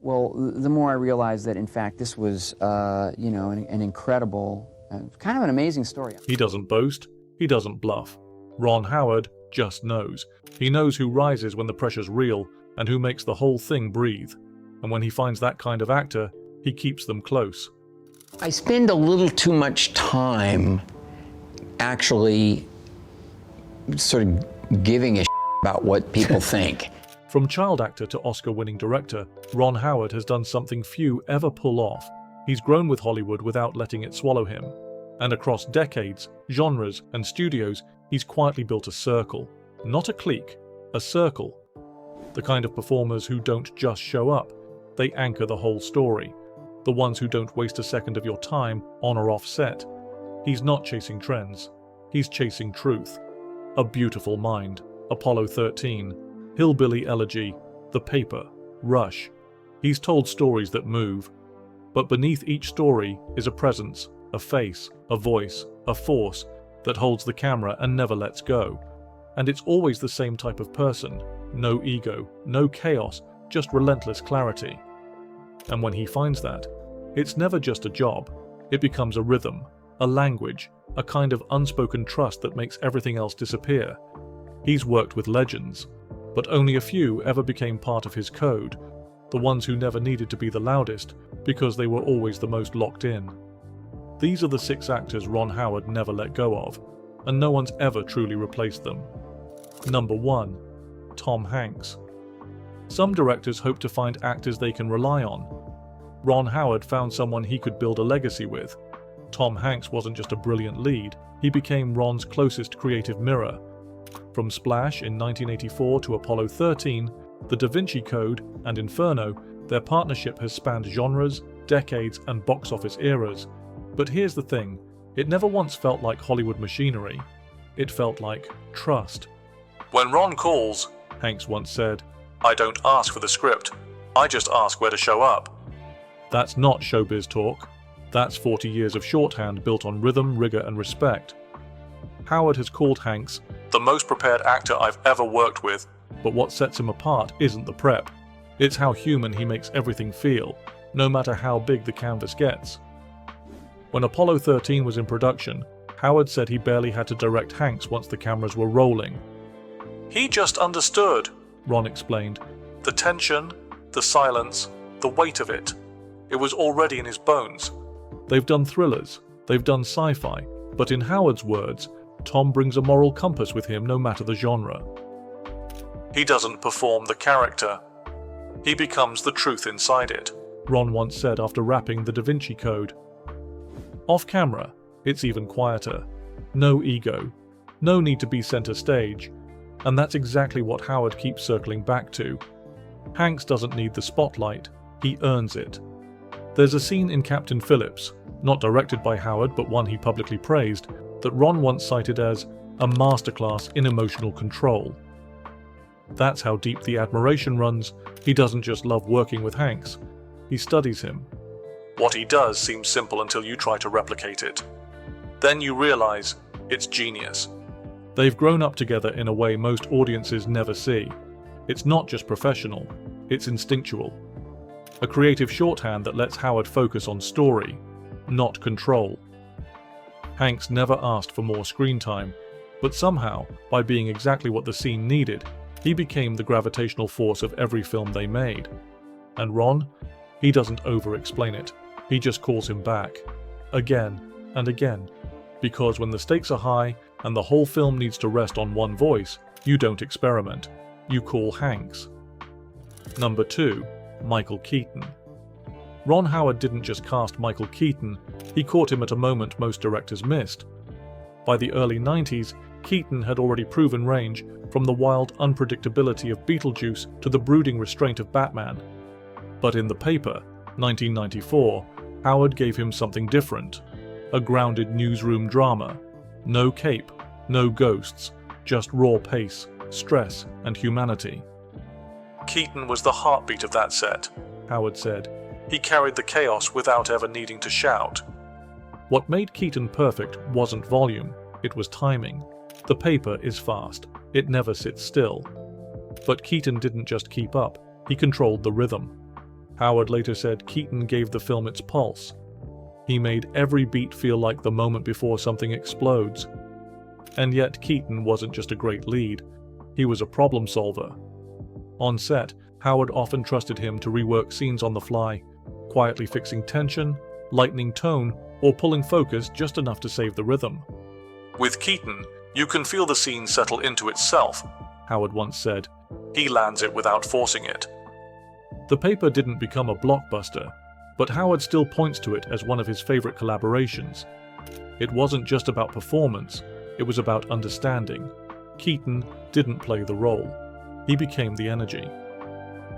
Well, the more I realized that, in fact, this was, an incredible, kind of an amazing story. He doesn't boast. He doesn't bluff. Ron Howard just knows. He knows who rises when the pressure's real and who makes the whole thing breathe. And when he finds that kind of actor, he keeps them close. I spend a little too much time actually sort of giving a about what people think. From child actor to Oscar-winning director, Ron Howard has done something few ever pull off. He's grown with Hollywood without letting it swallow him. And across decades, genres, and studios, he's quietly built a circle. Not a clique, a circle. The kind of performers who don't just show up, they anchor the whole story. The ones who don't waste a second of your time on or off set. He's not chasing trends. He's chasing truth. A Beautiful Mind, Apollo 13, Hillbilly Elegy, The Paper, Rush. He's told stories that move. But beneath each story is a presence, a face, a voice, a force that holds the camera and never lets go. And it's always the same type of person. No ego, no chaos, just relentless clarity. And when he finds that, it's never just a job. It becomes a rhythm, a language, a kind of unspoken trust that makes everything else disappear. He's worked with legends, but only a few ever became part of his code, the ones who never needed to be the loudest because they were always the most locked in. These are the 6 actors Ron Howard never let go of, and no one's ever truly replaced them. Number 1. Tom Hanks. Some directors hope to find actors they can rely on. Ron Howard found someone he could build a legacy with. Tom Hanks wasn't just a brilliant lead, he became Ron's closest creative mirror. From Splash in 1984 to Apollo 13, The Da Vinci Code, and Inferno, their partnership has spanned genres, decades, and box office eras. But here's the thing, it never once felt like Hollywood machinery. It felt like trust. "When Ron calls," Hanks once said, "I don't ask for the script. I just ask where to show up." That's not showbiz talk. That's 40 years of shorthand built on rhythm, rigor, and respect. Howard has called Hanks the most prepared actor I've ever worked with, but what sets him apart isn't the prep. It's how human he makes everything feel, no matter how big the canvas gets. When Apollo 13 was in production, Howard said he barely had to direct Hanks once the cameras were rolling. "He just understood," Ron explained. "The tension, the silence, the weight of it. It was already in his bones." They've done thrillers, they've done sci-fi, but in Howard's words, Tom brings a moral compass with him no matter the genre. "He doesn't perform the character. He becomes the truth inside it," Ron once said after wrapping The Da Vinci Code. Off camera, it's even quieter. No ego, no need to be center stage. And that's exactly what Howard keeps circling back to. Hanks doesn't need the spotlight, he earns it. There's a scene in Captain Phillips, not directed by Howard but one he publicly praised, that Ron once cited as a masterclass in emotional control. That's how deep the admiration runs. He doesn't just love working with Hanks, he studies him. What he does seems simple until you try to replicate it. Then you realize it's genius. They've grown up together in a way most audiences never see. It's not just professional, it's instinctual. A creative shorthand that lets Howard focus on story, not control. Hanks never asked for more screen time, but somehow, by being exactly what the scene needed, he became the gravitational force of every film they made. And Ron? He doesn't over-explain it. He just calls him back. Again and again. Because when the stakes are high and the whole film needs to rest on one voice, you don't experiment. You call Hanks. Number 2. Michael Keaton. Ron Howard didn't just cast Michael Keaton, he caught him at a moment most directors missed. By the early 90s, Keaton had already proven range, from the wild unpredictability of Beetlejuice to the brooding restraint of Batman. But in The Paper, 1994, Howard gave him something different. A grounded newsroom drama. No cape, no ghosts, just raw pace, stress, and humanity. "Keaton was the heartbeat of that set," Howard said. "He carried the chaos without ever needing to shout." What made Keaton perfect wasn't volume, it was timing. The Paper is fast, it never sits still. But Keaton didn't just keep up, he controlled the rhythm. Howard later said Keaton gave the film its pulse. He made every beat feel like the moment before something explodes. And yet Keaton wasn't just a great lead, he was a problem solver. On set, Howard often trusted him to rework scenes on the fly, quietly fixing tension, lightening tone, or pulling focus just enough to save the rhythm. "With Keaton, you can feel the scene settle into itself," Howard once said. "He lands it without forcing it." The paper didn't become a blockbuster, but Howard still points to it as one of his favorite collaborations. It wasn't just about performance, it was about understanding. Keaton didn't play the role, he became the energy.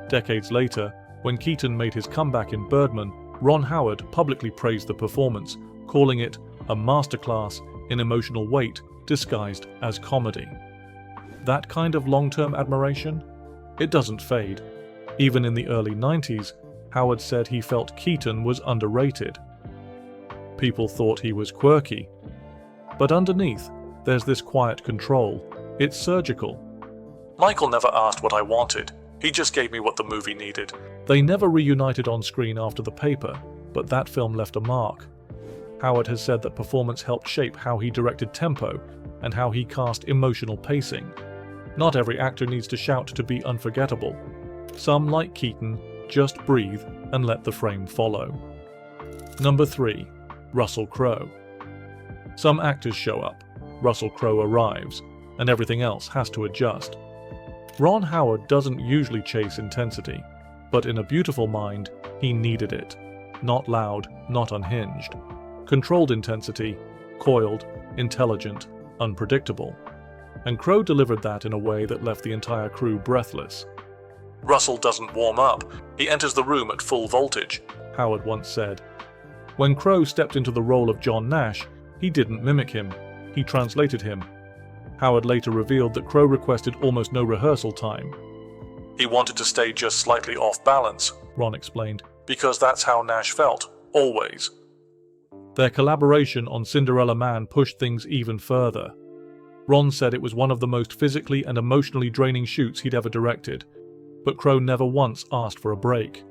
Decades later, when Keaton made his comeback in Birdman, Ron Howard publicly praised the performance, calling it a masterclass in emotional weight disguised as comedy. That kind of long-term admiration? It doesn't fade. Even in the early 90s, Howard said he felt Keaton was underrated. People thought he was quirky. But underneath, there's this quiet control. It's surgical. "Michael never asked what I wanted. He just gave me what the movie needed." They never reunited on screen after the paper, but that film left a mark. Howard has said that performance helped shape how he directed tempo and how he cast emotional pacing. Not every actor needs to shout to be unforgettable. Some, like Keaton, just breathe and let the frame follow. Number 3. Russell Crowe. Some actors show up, Russell Crowe arrives, and everything else has to adjust. Ron Howard doesn't usually chase intensity, but in A Beautiful Mind, he needed it. Not loud, not unhinged. Controlled intensity, coiled, intelligent, unpredictable. And Crowe delivered that in a way that left the entire crew breathless. "Russell doesn't warm up, he enters the room at full voltage," Howard once said. When Crowe stepped into the role of John Nash, he didn't mimic him, he translated him. Howard later revealed that Crowe requested almost no rehearsal time. "He wanted to stay just slightly off balance," Ron explained, "because that's how Nash felt, always." Their collaboration on Cinderella Man pushed things even further. Ron said it was one of the most physically and emotionally draining shoots he'd ever directed, but Crowe never once asked for a break.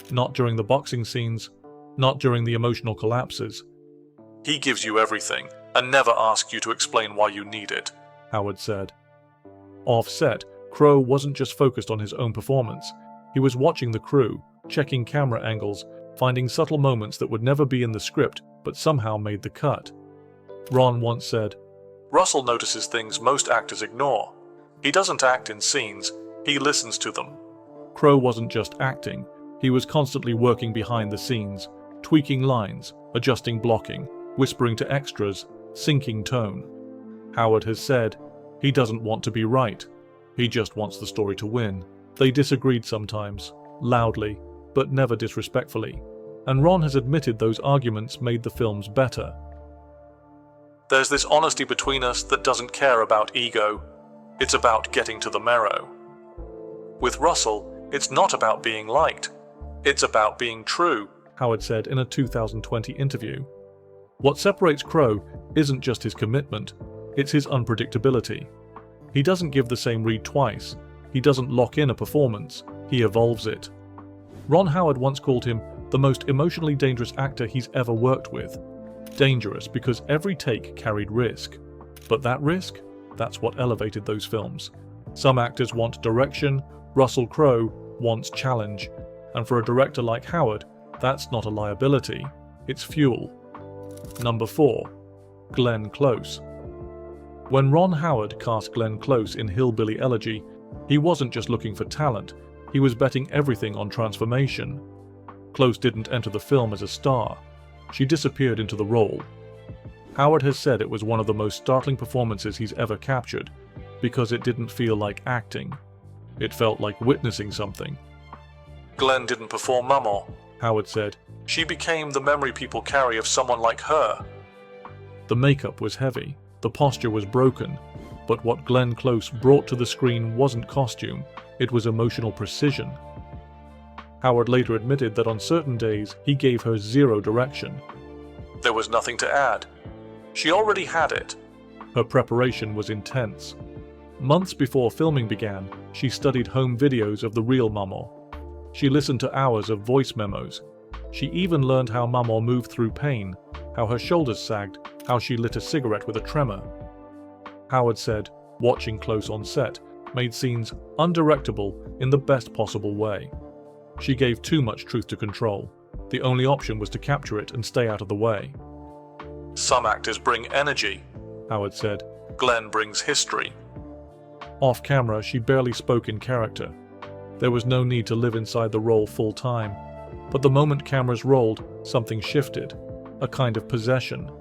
Not during the boxing scenes, not during the emotional collapses. "He gives you everything, and never asks you to explain why you need it," Howard said. Off-set, Crowe wasn't just focused on his own performance. He was watching the crew, checking camera angles, finding subtle moments that would never be in the script but somehow made the cut. Ron once said, "Russell notices things most actors ignore. He doesn't act in scenes, he listens to them." Crowe wasn't just acting, he was constantly working behind the scenes, tweaking lines, adjusting blocking, whispering to extras, syncing tone. Howard has said, he doesn't want to be right. He just wants the story to win. They disagreed sometimes, loudly, but never disrespectfully. And Ron has admitted those arguments made the films better. "There's this honesty between us that doesn't care about ego. It's about getting to the marrow. With Russell, it's not about being liked. It's about being true," Howard said in a 2020 interview. What separates Crowe isn't just his commitment, it's his unpredictability. He doesn't give the same read twice. He doesn't lock in a performance. He evolves it. Ron Howard once called him the most emotionally dangerous actor he's ever worked with. Dangerous because every take carried risk. But that risk? That's what elevated those films. Some actors want direction, Russell Crowe wants challenge. And for a director like Howard, that's not a liability, it's fuel. Number 4. Glenn Close. When Ron Howard cast Glenn Close in Hillbilly Elegy, he wasn't just looking for talent, he was betting everything on transformation. Close didn't enter the film as a star. She disappeared into the role. Howard has said it was one of the most startling performances he's ever captured, because it didn't feel like acting. It felt like witnessing something. "Glenn didn't perform Maman," Howard said. "She became the memory people carry of someone like her." The makeup was heavy, the posture was broken, but what Glenn Close brought to the screen wasn't costume, it was emotional precision. Howard later admitted that on certain days he gave her zero direction. There was nothing to add. She already had it. Her preparation was intense. Months before filming began, she studied home videos of the real Maman. She listened to hours of voice memos. She even learned how Maman moved through pain, how her shoulders sagged, how she lit a cigarette with a tremor. Howard said, watching close on set made scenes undirectable in the best possible way. She gave too much truth to control. The only option was to capture it and stay out of the way. Some actors bring energy, Howard said. Glenn brings history. Off camera, she barely spoke in character. There was no need to live inside the role full time. But the moment cameras rolled, something shifted, a kind of possession.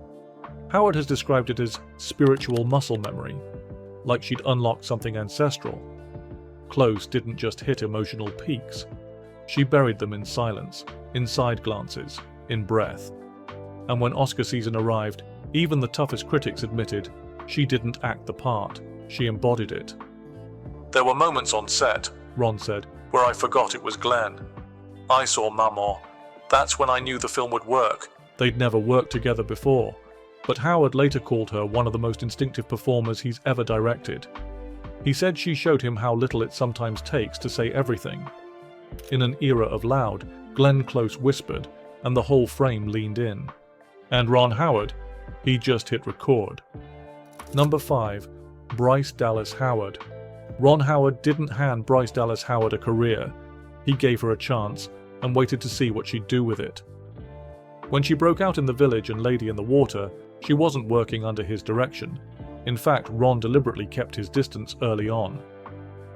Howard has described it as spiritual muscle memory, like she'd unlocked something ancestral. Close didn't just hit emotional peaks. She buried them in silence, in side glances, in breath. And when Oscar season arrived, even the toughest critics admitted she didn't act the part, she embodied it. There were moments on set, Ron said, where I forgot it was Glenn. I saw Maman. That's when I knew the film would work. They'd never worked together before, but Howard later called her one of the most instinctive performers he's ever directed. He said she showed him how little it sometimes takes to say everything. In an era of loud, Glenn Close whispered, and the whole frame leaned in. And Ron Howard, he just hit record. Number 5. Bryce Dallas Howard. Ron Howard didn't hand Bryce Dallas Howard a career. He gave her a chance and waited to see what she'd do with it. When she broke out in The Village and Lady in the Water, she wasn't working under his direction. In fact, Ron deliberately kept his distance early on.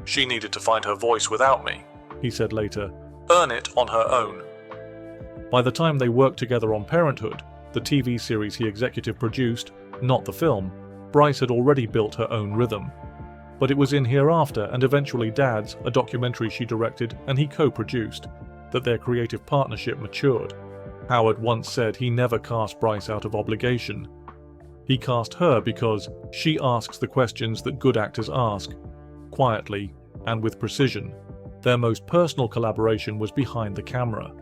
She needed to find her voice without me, he said later, earn it on her own. By the time they worked together on Parenthood, the TV series he executive produced, not the film, Bryce had already built her own rhythm. But it was in Hereafter and eventually Dad's, a documentary she directed and he co-produced, that their creative partnership matured. Howard once said he never cast Bryce out of obligation. He cast her because she asks the questions that good actors ask, quietly and with precision. Their most personal collaboration was behind the camera.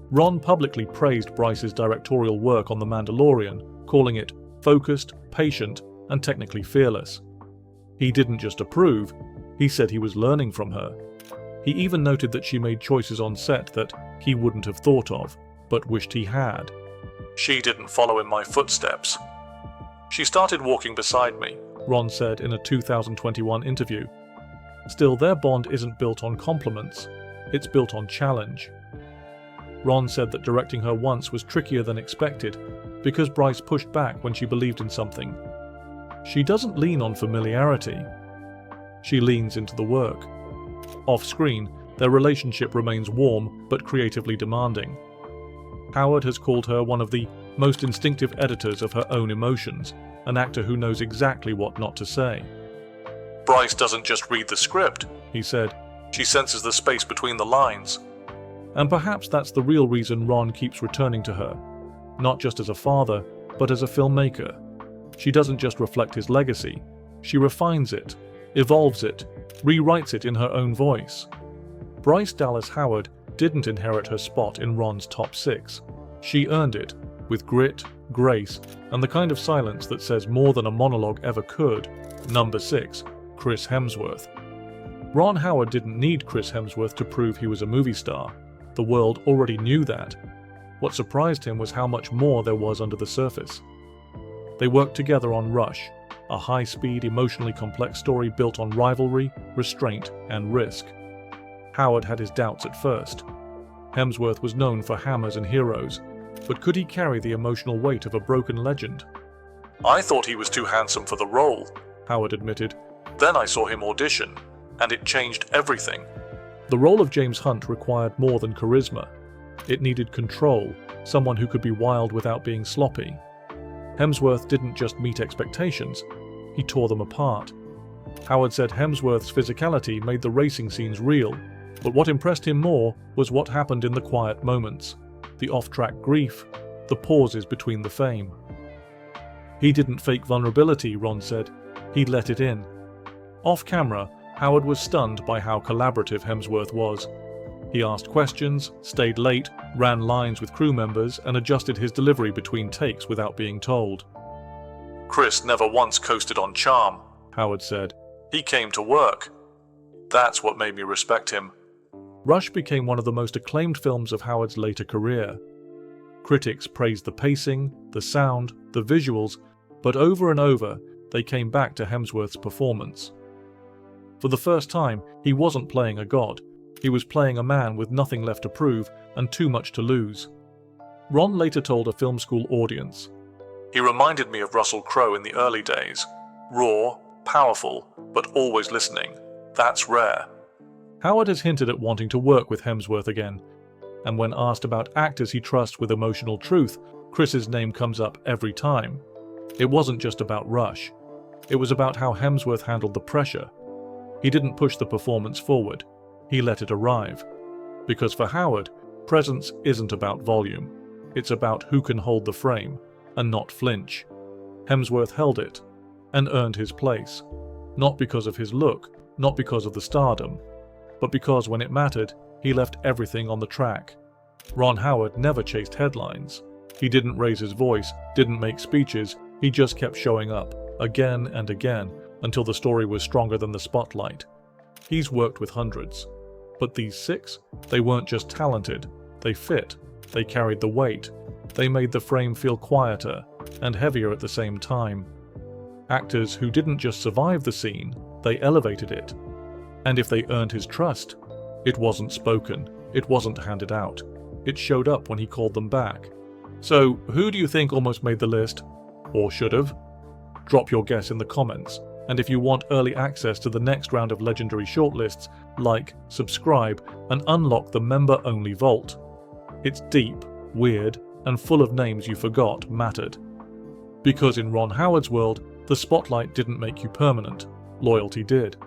Ron publicly praised Bryce's directorial work on The Mandalorian, calling it focused, patient, and technically fearless. He didn't just approve, he said he was learning from her. He even noted that she made choices on set that he wouldn't have thought of, but wished he had. She didn't follow in my footsteps. She started walking beside me, Ron said in a 2021 interview. Still, their bond isn't built on compliments, it's built on challenge. Ron said that directing her once was trickier than expected because Bryce pushed back when she believed in something. She doesn't lean on familiarity. She leans into the work. Off-screen, their relationship remains warm but creatively demanding. Howard has called her one of the most instinctive editors of her own emotions, an actor who knows exactly what not to say. Bryce doesn't just read the script, he said. She senses the space between the lines. And perhaps that's the real reason Ron keeps returning to her. Not just as a father, but as a filmmaker. She doesn't just reflect his legacy, she refines it, evolves it, rewrites it in her own voice. Bryce Dallas Howard didn't inherit her spot in Ron's top 6. She earned it, with grit, grace, and the kind of silence that says more than a monologue ever could. Number 6. Chris Hemsworth. Ron Howard didn't need Chris Hemsworth to prove he was a movie star. The world already knew that. What surprised him was how much more there was under the surface. They worked together on Rush, a high-speed, emotionally complex story built on rivalry, restraint, and risk. Howard had his doubts at first. Hemsworth was known for hammers and heroes, but could he carry the emotional weight of a broken legend? I thought he was too handsome for the role, Howard admitted. Then I saw him audition, and it changed everything. The role of James Hunt required more than charisma. It needed control, someone who could be wild without being sloppy. Hemsworth didn't just meet expectations, he tore them apart. Howard said Hemsworth's physicality made the racing scenes real, but what impressed him more was what happened in the quiet moments, the off-track grief, the pauses between the fame. He didn't fake vulnerability, Ron said, he let it in. Off-camera, Howard was stunned by how collaborative Hemsworth was. He asked questions, stayed late, ran lines with crew members, and adjusted his delivery between takes without being told. Chris never once coasted on charm, Howard said. He came to work. That's what made me respect him. Rush became one of the most acclaimed films of Howard's later career. Critics praised the pacing, the sound, the visuals, but over and over, they came back to Hemsworth's performance. For the first time, he wasn't playing a god. He was playing a man with nothing left to prove and too much to lose. Ron later told a film school audience, "He reminded me of Russell Crowe in the early days. Raw, powerful, but always listening. That's rare." Howard has hinted at wanting to work with Hemsworth again, and when asked about actors he trusts with emotional truth, Chris's name comes up every time. It wasn't just about Rush. It was about how Hemsworth handled the pressure. He didn't push the performance forward. He let it arrive. Because for Howard, presence isn't about volume. It's about who can hold the frame and not flinch. Hemsworth held it and earned his place. Not because of his look, not because of the stardom, but because when it mattered, he left everything on the track. Ron Howard never chased headlines. He didn't raise his voice, didn't make speeches, he just kept showing up, again and again, until the story was stronger than the spotlight. He's worked with hundreds. But these 6, they weren't just talented, they fit, they carried the weight, they made the frame feel quieter and heavier at the same time. Actors who didn't just survive the scene, they elevated it. And if they earned his trust, it wasn't spoken, it wasn't handed out. It showed up when he called them back. So, who do you think almost made the list? Or should have? Drop your guess in the comments, and if you want early access to the next round of legendary shortlists, like, subscribe, and unlock the member-only vault. It's deep, weird, and full of names you forgot mattered. Because in Ron Howard's world, the spotlight didn't make you permanent, loyalty did.